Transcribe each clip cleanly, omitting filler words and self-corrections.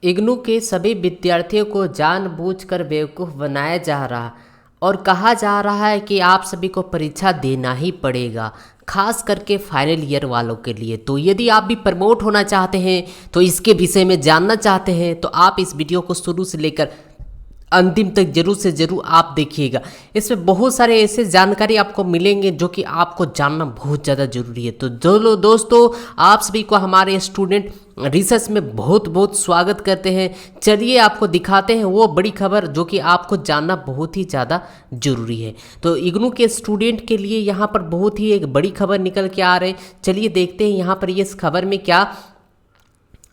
इग्नू के सभी विद्यार्थियों को जानबूझकर बेवकूफ़ बनाया जा रहा और कहा जा रहा है कि आप सभी को परीक्षा देना ही पड़ेगा, खास करके फाइनल ईयर वालों के लिए। तो यदि आप भी प्रमोट होना चाहते हैं, तो इसके विषय में जानना चाहते हैं, तो आप इस वीडियो को शुरू से लेकर अंतिम तक जरूर से जरूर आप देखिएगा। इसमें बहुत सारे ऐसे जानकारी आपको मिलेंगे जो कि आपको जानना बहुत ज़्यादा जरूरी है। तो जो दोस्तों, आप सभी को हमारे स्टूडेंट रिसर्च में बहुत बहुत स्वागत करते हैं। चलिए आपको दिखाते हैं वो बड़ी खबर जो कि आपको जानना बहुत ही ज़्यादा जरूरी है। तो इग्नू के स्टूडेंट के लिए यहाँ पर बहुत ही एक बड़ी खबर निकल के आ रही है। चलिए देखते हैं यहाँ पर इस खबर में क्या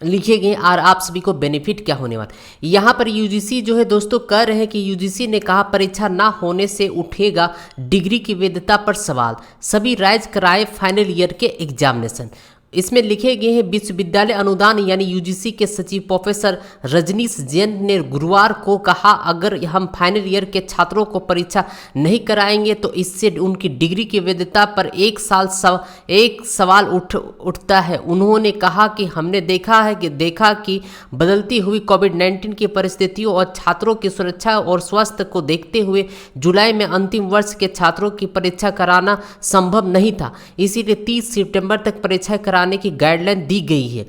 लिखे गए और आप सभी को बेनिफिट क्या होने वाला। यहाँ पर यूजीसी जो है दोस्तों कह रहे हैं कि यूजीसी ने कहा परीक्षा ना होने से उठेगा डिग्री की वैधता पर सवाल, सभी राज्य कराए फाइनल ईयर के एग्जामिनेशन। इसमें लिखे गए हैं विश्वविद्यालय अनुदान यानी यूजीसी के सचिव प्रोफेसर रजनीश जैन ने गुरुवार को कहा अगर हम फाइनल ईयर के छात्रों को परीक्षा नहीं कराएंगे तो इससे उनकी डिग्री की वैधता पर एक सवाल उठता है। उन्होंने कहा कि हमने देखा कि बदलती हुई कोविड-19 की परिस्थितियों और छात्रों की सुरक्षा और स्वास्थ्य को देखते हुए जुलाई में अंतिम वर्ष के छात्रों की परीक्षा कराना संभव नहीं था, इसीलिए 30 सितंबर तक परीक्षा कराने की गाइडलाइन दी गई है।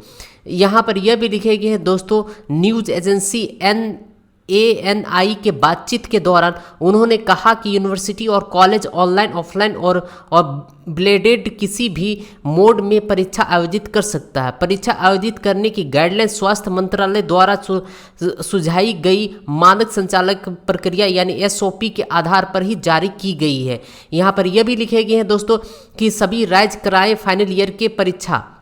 यहाँ पर यह भी लिखे गए हैं दोस्तों, न्यूज एजेंसी ANI के बातचीत के दौरान उन्होंने कहा कि यूनिवर्सिटी और कॉलेज ऑनलाइन, ऑफलाइन और ब्लेडेड किसी भी मोड में परीक्षा आयोजित कर सकता है। परीक्षा आयोजित करने की गाइडलाइन स्वास्थ्य मंत्रालय द्वारा सुझाई गई मानक संचालक प्रक्रिया यानी SOP के आधार पर ही जारी की गई है। यहाँ पर यह भी लिखे गए हैं दोस्तों कि सभी राज्य कराए फाइनल ईयर के परीक्षा।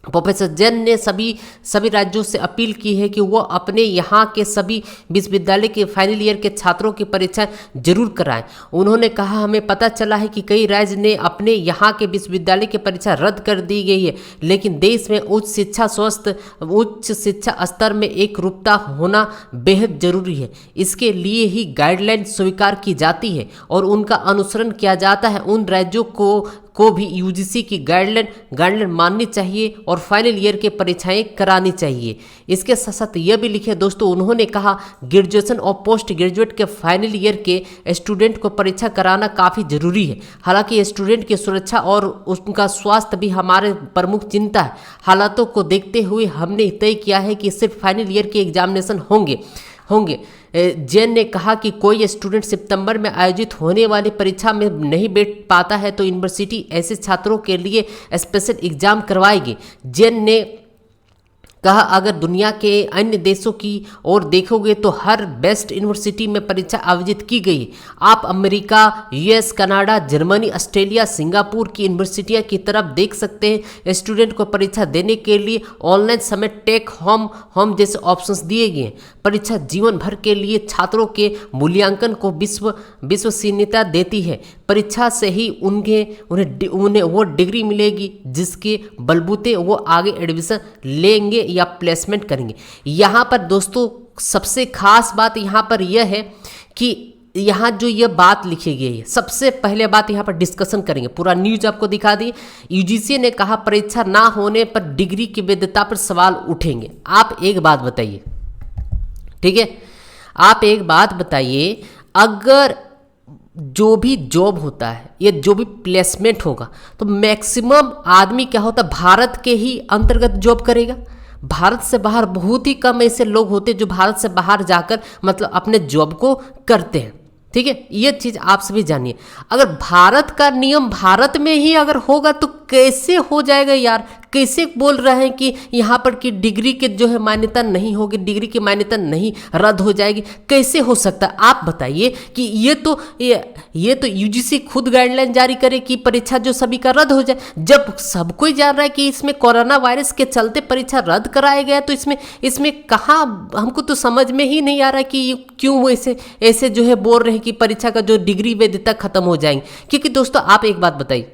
प्रोफेसर जैन ने सभी राज्यों से अपील की है कि वो अपने यहाँ के सभी विश्वविद्यालय के फाइनल ईयर के छात्रों की परीक्षा जरूर कराएं। उन्होंने कहा हमें पता चला है कि कई राज्य ने अपने यहाँ के विश्वविद्यालय की परीक्षा रद्द कर दी गई है, लेकिन देश में उच्च शिक्षा स्तर में एकरूपता होना बेहद जरूरी है। इसके लिए ही गाइडलाइन स्वीकार की जाती है और उनका अनुसरण किया जाता है। उन राज्यों को भी यूजीसी की गाइडलाइन माननी चाहिए और फाइनल ईयर के परीक्षाएं करानी चाहिए। इसके साथ साथ यह भी लिखे दोस्तों, उन्होंने कहा ग्रेजुएशन और पोस्ट ग्रेजुएट के फाइनल ईयर के स्टूडेंट को परीक्षा कराना काफ़ी जरूरी है। हालांकि स्टूडेंट की सुरक्षा और उनका स्वास्थ्य भी हमारे प्रमुख चिंता है। हालातों को देखते हुए हमने तय किया है कि सिर्फ फाइनल ईयर के एग्जामिनेशन होंगे। जैन ने कहा कि कोई स्टूडेंट सितंबर में आयोजित होने वाली परीक्षा में नहीं बैठ पाता है तो यूनिवर्सिटी ऐसे छात्रों के लिए स्पेशल एग्जाम करवाएगी। जैन ने कहा अगर दुनिया के अन्य देशों की ओर देखोगे तो हर बेस्ट यूनिवर्सिटी में परीक्षा आयोजित की गई। आप America, US, Canada, Germany, Australia, Singapore की यूनिवर्सिटियां की तरफ देख सकते हैं। स्टूडेंट को परीक्षा देने के लिए ऑनलाइन समेत टेक होम जैसे ऑप्शंस दिए गए हैं। परीक्षा जीवन भर के लिए छात्रों के मूल्यांकन को विश्वसनीयता देती है। परीक्षा से ही उन्हें वो डिग्री मिलेगी जिसके बलबूते वो आगे एडमिशन लेंगे या प्लेसमेंट करेंगे। यहाँ पर दोस्तों सबसे खास बात यहाँ पर यह है कि यहाँ जो ये बात लिखी गई है, सबसे पहले बात यहाँ पर डिस्कशन करेंगे। पूरा न्यूज आपको दिखा दी। यूजीसी ने कहा परीक्षा ना होने पर डिग्री की वैधता पर सवाल उठेंगे। आप एक बात बताइए, ठीक है, आप एक बात बताइए, अगर जो भी जॉब होता है या जो भी प्लेसमेंट होगा तो मैक्सिमम आदमी क्या होता है, भारत के ही अंतर्गत जॉब करेगा। भारत से बाहर बहुत ही कम ऐसे लोग होते जो भारत से बाहर जाकर मतलब अपने जॉब को करते हैं, ठीक है। ये चीज़ आप सभी जानिए। अगर भारत का नियम भारत में ही अगर होगा तो कैसे हो जाएगा यार? कैसे बोल रहे हैं कि यहाँ पर कि डिग्री के जो है मान्यता नहीं होगी, डिग्री की मान्यता नहीं रद्द हो जाएगी? कैसे हो सकता है? आप बताइए कि ये तो यूजीसी खुद गाइडलाइन जारी करे कि परीक्षा जो सभी का रद्द हो जाए, जब सब कोई जान रहा है कि इसमें कोरोना वायरस के चलते परीक्षा रद्द कराया गया। तो इसमें कहाँ, हमको तो समझ में ही नहीं आ रहा है कि क्यों वो ऐसे जो है बोल रहे हैं कि परीक्षा का जो डिग्री वैधता खत्म हो जाएंगे। क्योंकि दोस्तों आप एक बात बताइए,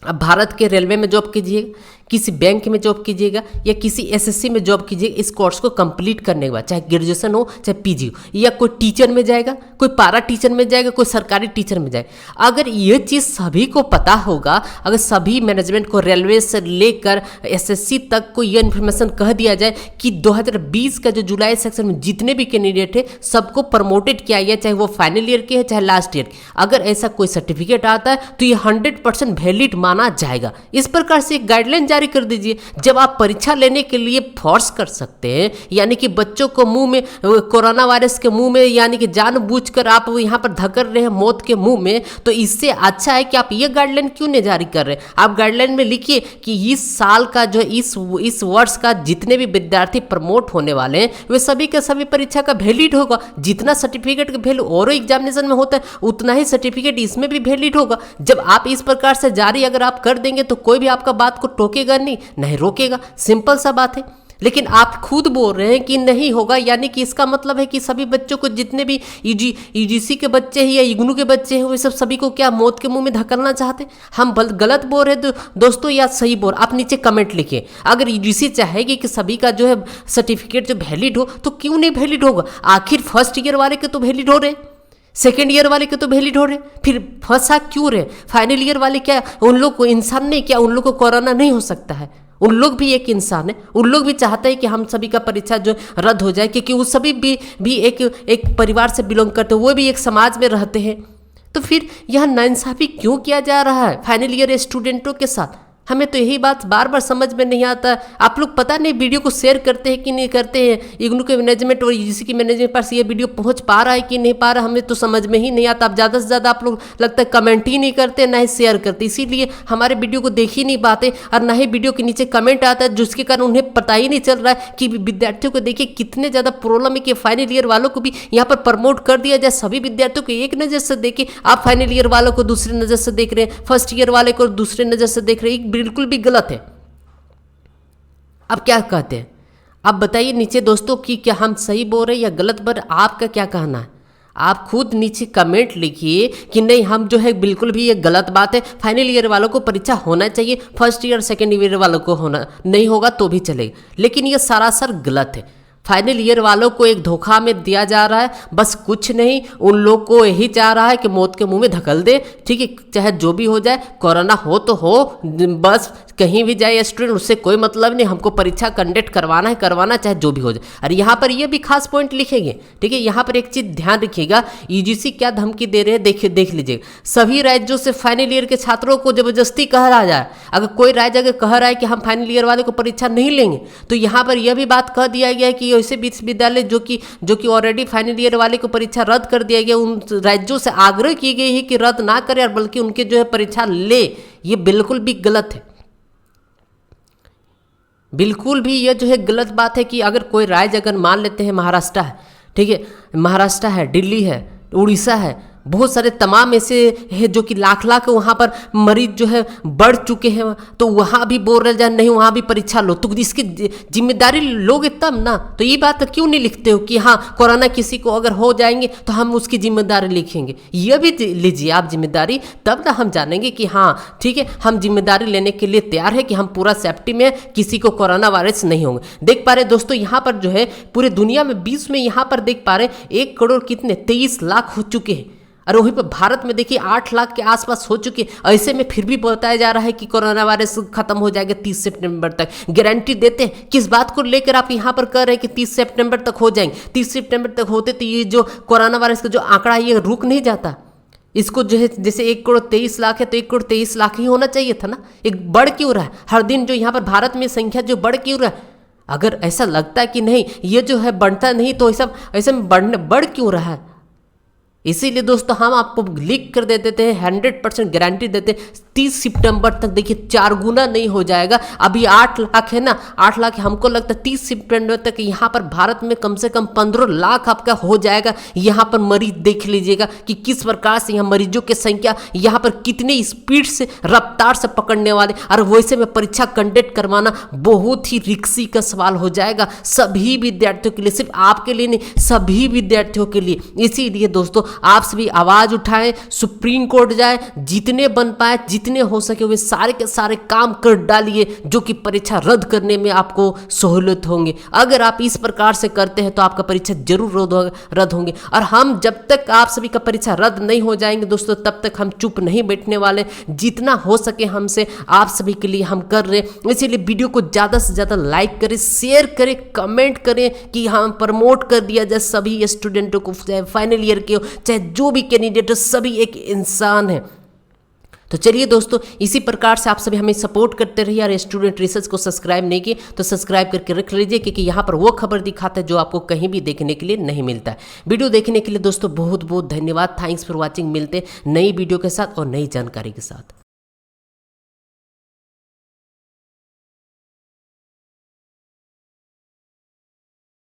अब भारत के रेलवे में जॉब कीजिएगा, किसी बैंक में जॉब कीजिएगा या किसी एसएससी में जॉब कीजिएगा, इस कोर्स को कंप्लीट करने के बाद चाहे ग्रेजुएशन हो चाहे पीजी हो, या कोई टीचर में जाएगा, कोई पारा टीचर में जाएगा, कोई सरकारी टीचर में जाएगा। अगर ये चीज़ सभी को पता होगा, अगर सभी मैनेजमेंट को रेलवे से लेकर एसएससी तक को ये इन्फॉर्मेशन कह दिया जाए कि 2020 का जो जुलाई सेक्शन में जितने भी कैंडिडेट है सबको प्रमोटेड किया गया, चाहे वो फाइनल ईयर के है चाहे लास्ट ईयर के, अगर ऐसा कोई सर्टिफिकेट आता है तो ये 100% वैलिड माना जाएगा। इस प्रकार से एक गाइडलाइन जारी कर दीजिए। जब आप परीक्षा लेने के लिए फोर्स कर सकते हैं, यानी कि बच्चों को मुंह में कोरोना वायरस के मुंह में, यानी कि जानबूझकर आप यहाँ पर धकेल रहे हैं मौत के मुंह में, तो इससे अच्छा है कि आप ये गाइडलाइन क्यों नहीं जारी कर रहे हैं। आप गाइडलाइन में लिखिए कि इस साल का जो इस वर्ष का जितने भी विद्यार्थी प्रमोट होने वाले हैं वे सभी के सभी परीक्षा का वैलिड होगा। जितना सर्टिफिकेट का वैल्यू और एग्जामिनेशन में होता है उतना ही सर्टिफिकेट इसमें भी वैलिड होगा। जब आप इस प्रकार से जारी अगर आप कर देंगे तो कोई भी आपका बात को टोकेगा नहीं रोकेगा, सिंपल सा बात है। लेकिन आप खुद बोल रहे हैं कि नहीं होगा, यानी कि इसका मतलब है कि सभी बच्चों को, जितने भी यूजीसी के बच्चे हैं या इग्नू के बच्चे हैं, वे सब सभी को क्या मौत के मुंह में धकेलना चाहते हैं। हम गलत बोल रहे हैं दोस्तों या सही बोल, आप नीचे कमेंट लिखिए। अगर यूजीसी चाहेगी कि सभी का जो है सर्टिफिकेट जो वैलिड हो तो क्यों नहीं वैलिड होगा। आखिर फर्स्ट ईयर वाले के तो वैलिड हो रहे, सेकेंड ईयर वाले के तो वैलिड हो रहे, फिर फंसा क्यों रहे। फाइनल ईयर वाले क्या उन लोग को इंसान नहीं, क्या उन लोग को कोरोना नहीं हो सकता है। उन लोग भी एक इंसान है, उन लोग भी चाहते हैं कि हम सभी का परीक्षा जो रद्द हो जाए, क्योंकि वो सभी भी एक परिवार से बिलोंग करते हैं, वो भी एक समाज में रहते हैं। तो फिर यह नाइंसाफ़ी क्यों किया जा रहा है फाइनल ईयर स्टूडेंटों के साथ। हमें तो यही बात बार बार समझ में नहीं आता। आप लोग पता नहीं वीडियो को शेयर करते हैं कि नहीं करते हैं। इग्नू के मैनेजमेंट और यूजीसी की मैनेजमेंट पास ये वीडियो पहुंच पा रहा है कि नहीं पा रहा, हमें तो समझ में ही नहीं आता। अब ज़्यादा से ज़्यादा आप लोग लगता है कमेंट ही नहीं करते, ना ही शेयर करते, इसीलिए हमारे वीडियो को देख ही नहीं पाते और ना ही वीडियो के नीचे कमेंट आता है, जिसके कारण उन्हें पता ही नहीं चल रहा है कि विद्यार्थियों को देखिए कितने ज़्यादा प्रॉब्लम है कि फाइनल ईयर वालों को भी यहाँ पर प्रमोट कर दिया जाए। सभी विद्यार्थियों को एक नज़र से देखे, आप फाइनल ईयर वालों को दूसरी नज़र से देख रहे हैं, फर्स्ट ईयर वाले को दूसरे नज़र से देख रहे हैं, बिल्कुल भी गलत है। अब क्या कहते हैं, अब बताइए नीचे दोस्तों कि क्या हम सही बोल रहे हैं या गलत बोल रहे हैं, आपका क्या कहना है। आप खुद नीचे कमेंट लिखिए कि नहीं हम जो है बिल्कुल भी ये गलत बात है, फाइनल ईयर वालों को परीक्षा होना चाहिए, फर्स्ट ईयर सेकेंड ईयर वालों को होना नहीं होगा तो भी चलेगा, लेकिन ये सरासर गलत है। फाइनल ईयर वालों को एक धोखा में दिया जा रहा है, बस कुछ नहीं, उन लोग को यही चाह रहा है कि मौत के मुंह में धकेल दे। ठीक है, चाहे जो भी हो जाए, कोरोना हो तो हो, बस कहीं भी जाए स्टूडेंट उससे कोई मतलब नहीं, हमको परीक्षा कंडक्ट करवाना है, करवाना चाहे जो भी हो जाए। और यहाँ पर ये भी खास पॉइंट लिखेंगे, ठीक है, यहाँ पर एक चीज़ ध्यान रखिएगा, यूजीसी क्या धमकी दे रहे हैं देख लीजिएगा। सभी राज्यों से फाइनल ईयर के छात्रों को जबरदस्ती कह रहा जाए, अगर कोई राज्य अगर कह रहा है कि हम फाइनल ईयर वाले को परीक्षा नहीं लेंगे, तो यहाँ पर यह भी बात कह दिया गया है कि ऐसे विश्वविद्यालय जो कि ऑलरेडी फाइनल ईयर वाले को परीक्षा रद्द कर दिया गया, उन राज्यों से आग्रह की गई है कि रद्द ना करें और बल्कि उनके जो है परीक्षा ले। ये बिल्कुल भी गलत है, बिल्कुल भी ये जो है गलत बात है कि अगर कोई राज्य अगर मान लेते हैं महाराष्ट्र है, ठीक है, महाराष्ट्र है, दिल्ली है, उड़ीसा है, बहुत सारे तमाम ऐसे है जो कि लाख वहाँ पर मरीज जो है बढ़ चुके हैं, तो वहाँ भी बोल रहे जाए नहीं वहाँ भी परीक्षा लो, तो इसकी जिम्मेदारी लोगे तब ना। तो ये बात क्यों नहीं लिखते हो कि हाँ कोरोना किसी को अगर हो जाएंगे तो हम उसकी जिम्मेदारी लिखेंगे। ये भी लीजिए आप जिम्मेदारी, तब ना हम जानेंगे कि हाँ ठीक है हम जिम्मेदारी लेने के लिए तैयार है कि हम पूरा सेफ्टी में, किसी को कोरोना वायरस नहीं होंगे। देख पा रहे दोस्तों यहाँ पर जो है पूरे दुनिया में 20 में यहाँ पर देख पा रहे 1 करोड़ कितने 23 लाख हो चुके हैं, और वहीं पर भारत में देखिए 8 लाख के आसपास हो चुके। ऐसे में फिर भी बताया जा रहा है कि कोरोना वायरस खत्म हो जाएगा 30 सितंबर तक। गारंटी देते हैं किस बात को लेकर आप यहाँ पर कह रहे हैं कि 30 सितंबर तक हो जाएंगे। 30 सितंबर तक होते तो ये जो कोरोना वायरस का जो आंकड़ा है ये रुक नहीं जाता। इसको जो है जैसे 1 करोड़ 23 लाख है तो 1 करोड़ 23 लाख ही होना चाहिए था ना। एक बढ़ क्यों रहा है हर दिन जो यहाँ पर भारत में संख्या जो बढ़ क्यों रहा है। अगर ऐसा लगता है कि नहीं ये जो है बढ़ता नहीं तो ऐसा बढ़ क्यों रहा है। इसीलिए दोस्तों हम आपको लिख कर दे देते हैं, 100% गारंटी देते हैं 30 सितंबर तक देखिए 4 गुना नहीं हो जाएगा। अभी 8 लाख है ना, 8 लाख हमको लगता है 30 सितंबर तक यहाँ पर भारत में कम से कम 15 लाख आपका हो जाएगा। यहाँ पर मरीज देख लीजिएगा कि किस प्रकार से यहाँ मरीजों की संख्या यहाँ पर कितनी स्पीड से रफ्तार से पकड़ने वाले, और वैसे में परीक्षा कंडक्ट करवाना बहुत ही रिक्सी का सवाल हो जाएगा सभी विद्यार्थियों के लिए, सिर्फ आपके लिए नहीं सभी विद्यार्थियों के लिए। इसीलिए दोस्तों आप सभी आवाज़ उठाएं, सुप्रीम कोर्ट जाए, जितने बन पाए, जितने हो सके वे सारे के सारे काम कर डालिए जो कि परीक्षा रद्द करने में आपको सहूलियत होंगे। अगर आप इस प्रकार से करते हैं तो आपका परीक्षा जरूर रद्द होंगे। और हम जब तक आप सभी का परीक्षा रद्द नहीं हो जाएंगे दोस्तों, तब तक हम चुप नहीं बैठने वाले। जितना हो सके हमसे आप सभी के लिए हम कर रहे हैं। इसीलिए वीडियो को ज़्यादा से ज़्यादा लाइक करें, शेयर करें, कमेंट करें कि हम प्रमोट कर दिया जाए सभी स्टूडेंटों को, चाहे फाइनल ईयर के हो, चाहे जो भी कैंडिडेट हो, सभी एक इंसान है। तो चलिए दोस्तों, इसी प्रकार से आप सभी हमें सपोर्ट करते रहिए। और स्टूडेंट रिसर्च को सब्सक्राइब नहीं किए तो सब्सक्राइब करके रख लीजिए, क्योंकि यहाँ पर वो खबर दिखाता है जो आपको कहीं भी देखने के लिए नहीं मिलता है। वीडियो देखने के लिए दोस्तों बहुत बहुत धन्यवाद। Thanks for watching. मिलते नई वीडियो के साथ और नई जानकारी के साथ।